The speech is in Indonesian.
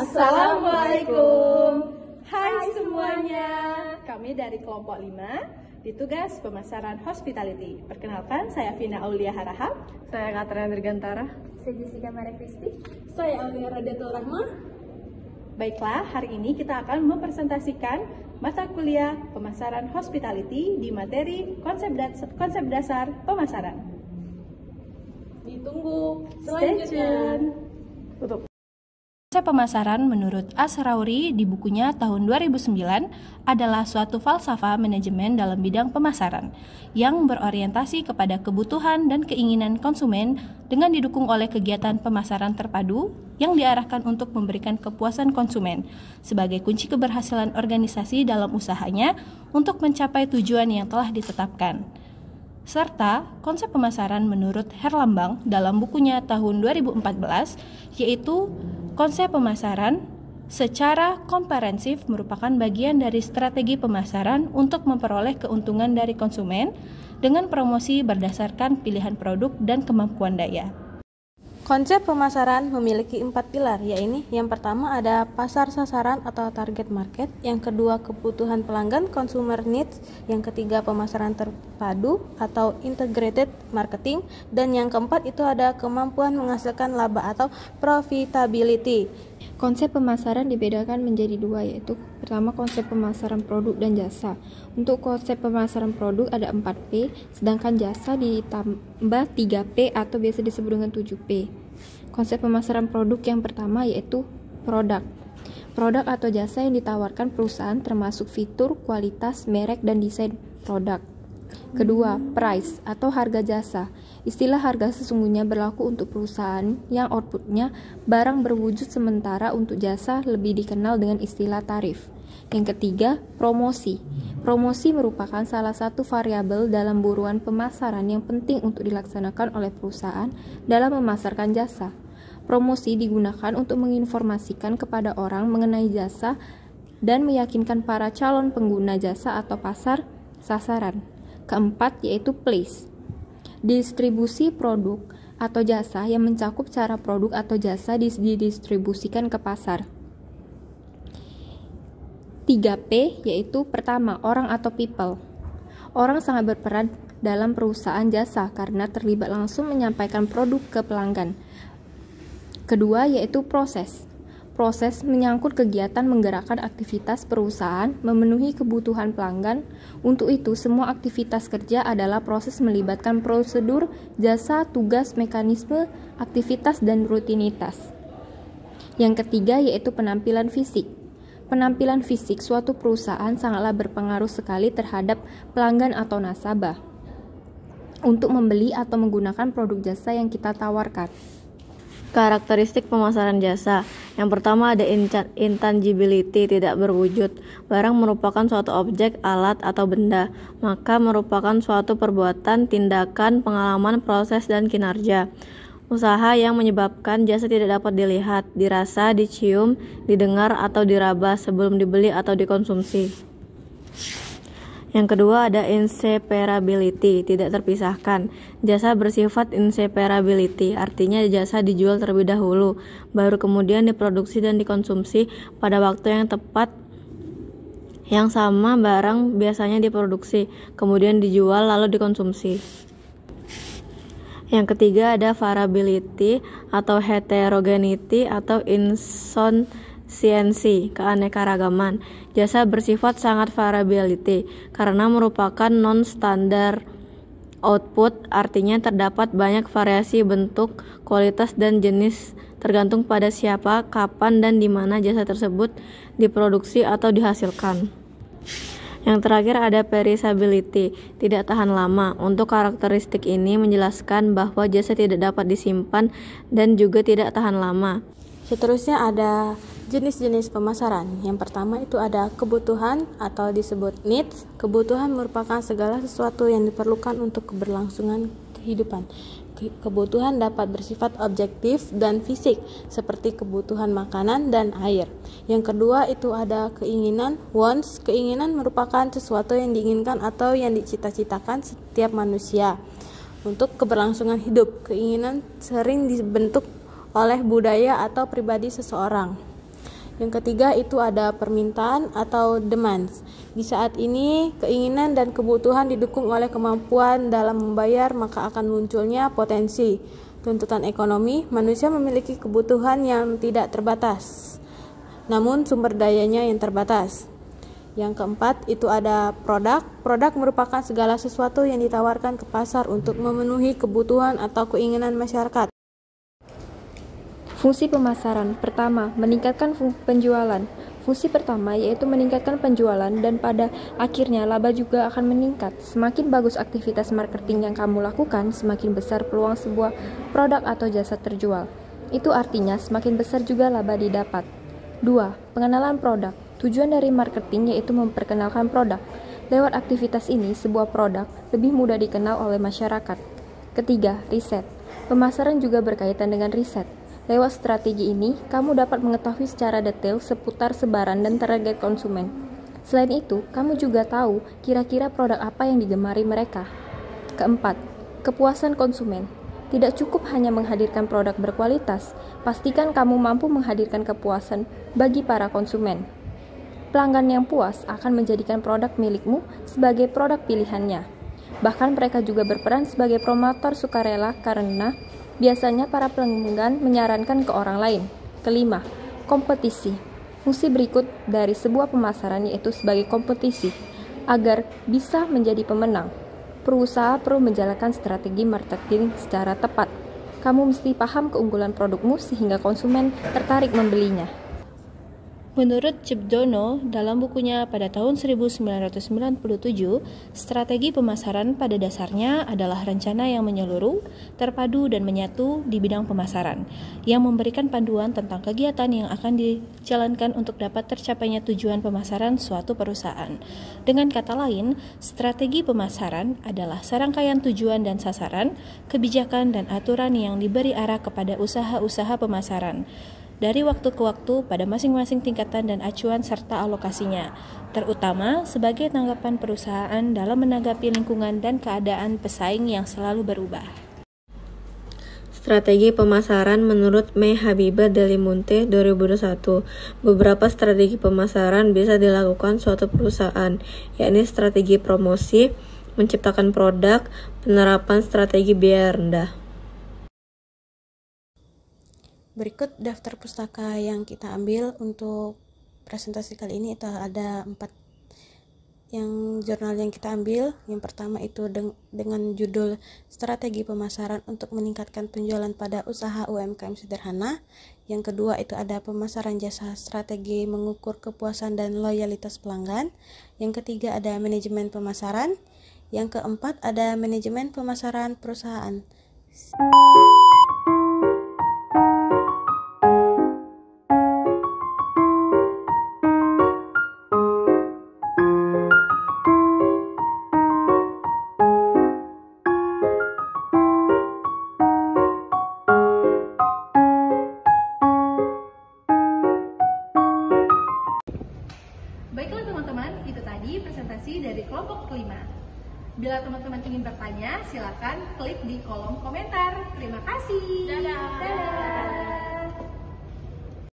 Assalamualaikum. Hai semuanya. Kami dari kelompok 5 di tugas pemasaran hospitality. Perkenalkan, saya Vina Aulia Harahap. Saya Katrina Dirgantara. Saya Jessica Maria Kristi. Saya Aulia Radiatul Rahma. Baiklah, hari ini kita akan mempresentasikan mata kuliah pemasaran hospitality di materi konsep dasar pemasaran. Ditunggu Stay selanjutnya. Tutup. Konsep pemasaran menurut Asrauri di bukunya tahun 2009 adalah suatu falsafah manajemen dalam bidang pemasaran yang berorientasi kepada kebutuhan dan keinginan konsumen dengan didukung oleh kegiatan pemasaran terpadu yang diarahkan untuk memberikan kepuasan konsumen sebagai kunci keberhasilan organisasi dalam usahanya untuk mencapai tujuan yang telah ditetapkan. Serta konsep pemasaran menurut Herlambang dalam bukunya tahun 2014 yaitu konsep pemasaran secara komprehensif merupakan bagian dari strategi pemasaran untuk memperoleh keuntungan dari konsumen dengan promosi berdasarkan pilihan produk dan kemampuan daya. Konsep pemasaran memiliki 4 pilar, yaitu yang pertama ada pasar sasaran atau target market, yang kedua kebutuhan pelanggan consumer needs, yang ketiga pemasaran terpadu atau integrated marketing, dan yang keempat itu ada kemampuan menghasilkan laba atau profitability. Konsep pemasaran dibedakan menjadi dua, yaitu pertama konsep pemasaran produk dan jasa. Untuk konsep pemasaran produk ada 4P, sedangkan jasa ditambah 3P atau biasa disebut dengan 7P. Konsep pemasaran produk yang pertama yaitu produk. Produk atau jasa yang ditawarkan perusahaan termasuk fitur, kualitas, merek, dan desain produk. Kedua, price atau harga jasa. Istilah harga sesungguhnya berlaku untuk perusahaan yang outputnya barang berwujud, sementara untuk jasa lebih dikenal dengan istilah tarif. Yang ketiga, promosi. Promosi merupakan salah satu variabel dalam buruan pemasaran yang penting untuk dilaksanakan oleh perusahaan dalam memasarkan jasa. Promosi digunakan untuk menginformasikan kepada orang mengenai jasa dan meyakinkan para calon pengguna jasa atau pasar sasaran. Keempat yaitu place. Distribusi produk atau jasa yang mencakup cara produk atau jasa didistribusikan ke pasar. 3P yaitu pertama, orang atau people. Orang sangat berperan dalam perusahaan jasa karena terlibat langsung menyampaikan produk ke pelanggan. Kedua yaitu proses. Proses menyangkut kegiatan menggerakkan aktivitas perusahaan memenuhi kebutuhan pelanggan. Untuk itu, semua aktivitas kerja adalah proses melibatkan prosedur, jasa, tugas, mekanisme, aktivitas, dan rutinitas. Yang ketiga yaitu penampilan fisik. Penampilan fisik suatu perusahaan sangatlah berpengaruh sekali terhadap pelanggan atau nasabah untuk membeli atau menggunakan produk jasa yang kita tawarkan. Karakteristik pemasaran jasa. Yang pertama ada intangibility, tidak berwujud. Barang merupakan suatu objek, alat, atau benda, maka merupakan suatu perbuatan, tindakan, pengalaman, proses, dan kinerja. Usaha yang menyebabkan jasa tidak dapat dilihat, dirasa, dicium, didengar, atau diraba sebelum dibeli atau dikonsumsi. Yang kedua ada inseparability, tidak terpisahkan. Jasa bersifat inseparability, artinya jasa dijual terlebih dahulu, baru kemudian diproduksi dan dikonsumsi pada waktu yang tepat. Yang sama barang biasanya diproduksi, kemudian dijual lalu dikonsumsi. Yang ketiga ada variability atau heterogeneity atau insufficiency, keanekaragaman. Jasa bersifat sangat variability karena merupakan non-standard output, artinya terdapat banyak variasi bentuk, kualitas, dan jenis tergantung pada siapa, kapan, dan di mana jasa tersebut diproduksi atau dihasilkan. Yang terakhir ada perishability, tidak tahan lama. Untuk karakteristik ini menjelaskan bahwa jasa tidak dapat disimpan dan juga tidak tahan lama. Seterusnya ada jenis-jenis pemasaran. Yang pertama itu ada kebutuhan atau disebut needs. Kebutuhan merupakan segala sesuatu yang diperlukan untuk keberlangsungan kehidupan. Kebutuhan dapat bersifat objektif dan fisik, seperti kebutuhan makanan dan air. Yang kedua itu ada keinginan, wants. Keinginan merupakan sesuatu yang diinginkan atau yang dicita-citakan setiap manusia untuk keberlangsungan hidup. Keinginan sering dibentuk oleh budaya atau pribadi seseorang. Yang ketiga itu ada permintaan atau demands. Di saat ini, keinginan dan kebutuhan didukung oleh kemampuan dalam membayar, maka akan munculnya potensi. Tuntutan ekonomi, manusia memiliki kebutuhan yang tidak terbatas, namun sumber dayanya yang terbatas. Yang keempat itu ada produk. Produk merupakan segala sesuatu yang ditawarkan ke pasar untuk memenuhi kebutuhan atau keinginan masyarakat. Fungsi pemasaran. Pertama, meningkatkan penjualan. Fungsi pertama yaitu meningkatkan penjualan dan pada akhirnya laba juga akan meningkat. Semakin bagus aktivitas marketing yang kamu lakukan, semakin besar peluang sebuah produk atau jasa terjual. Itu artinya semakin besar juga laba didapat. 2. Pengenalan produk. Tujuan dari marketing yaitu memperkenalkan produk. Lewat aktivitas ini, sebuah produk lebih mudah dikenal oleh masyarakat. Ketiga, riset. Pemasaran juga berkaitan dengan riset. Lewat strategi ini, kamu dapat mengetahui secara detail seputar sebaran dan target konsumen. Selain itu, kamu juga tahu kira-kira produk apa yang digemari mereka. Keempat, kepuasan konsumen. Tidak cukup hanya menghadirkan produk berkualitas, pastikan kamu mampu menghadirkan kepuasan bagi para konsumen. Pelanggan yang puas akan menjadikan produk milikmu sebagai produk pilihannya. Bahkan mereka juga berperan sebagai promotor sukarela karena biasanya para pelanggan menyarankan ke orang lain. Kelima, kompetisi. Fungsi berikut dari sebuah pemasaran yaitu sebagai kompetisi. Agar bisa menjadi pemenang, perusahaan perlu menjalankan strategi marketing secara tepat. Kamu mesti paham keunggulan produkmu sehingga konsumen tertarik membelinya. Menurut Chip Dono, dalam bukunya pada tahun 1997, strategi pemasaran pada dasarnya adalah rencana yang menyeluruh, terpadu dan menyatu di bidang pemasaran, yang memberikan panduan tentang kegiatan yang akan dijalankan untuk dapat tercapainya tujuan pemasaran suatu perusahaan. Dengan kata lain, strategi pemasaran adalah serangkaian tujuan dan sasaran, kebijakan dan aturan yang diberi arah kepada usaha-usaha pemasaran dari waktu ke waktu pada masing-masing tingkatan dan acuan serta alokasinya, terutama sebagai tanggapan perusahaan dalam menanggapi lingkungan dan keadaan pesaing yang selalu berubah. Strategi pemasaran menurut May Habibah Delimunte 2021. Beberapa strategi pemasaran bisa dilakukan suatu perusahaan, yakni strategi promosi, menciptakan produk, penerapan strategi biaya rendah. Berikut daftar pustaka yang kita ambil untuk presentasi kali ini. Itu ada 4 jurnal yang kita ambil. Yang pertama itu dengan judul Strategi Pemasaran untuk Meningkatkan Penjualan pada Usaha UMKM Sederhana. Yang kedua itu ada Pemasaran Jasa, Strategi Mengukur Kepuasan dan Loyalitas Pelanggan. Yang ketiga ada Manajemen Pemasaran. Yang keempat ada Manajemen Pemasaran Perusahaan. Baiklah teman-teman, itu tadi presentasi dari kelompok kelima. Bila teman-teman ingin bertanya, silakan klik di kolom komentar. Terima kasih. Dadah.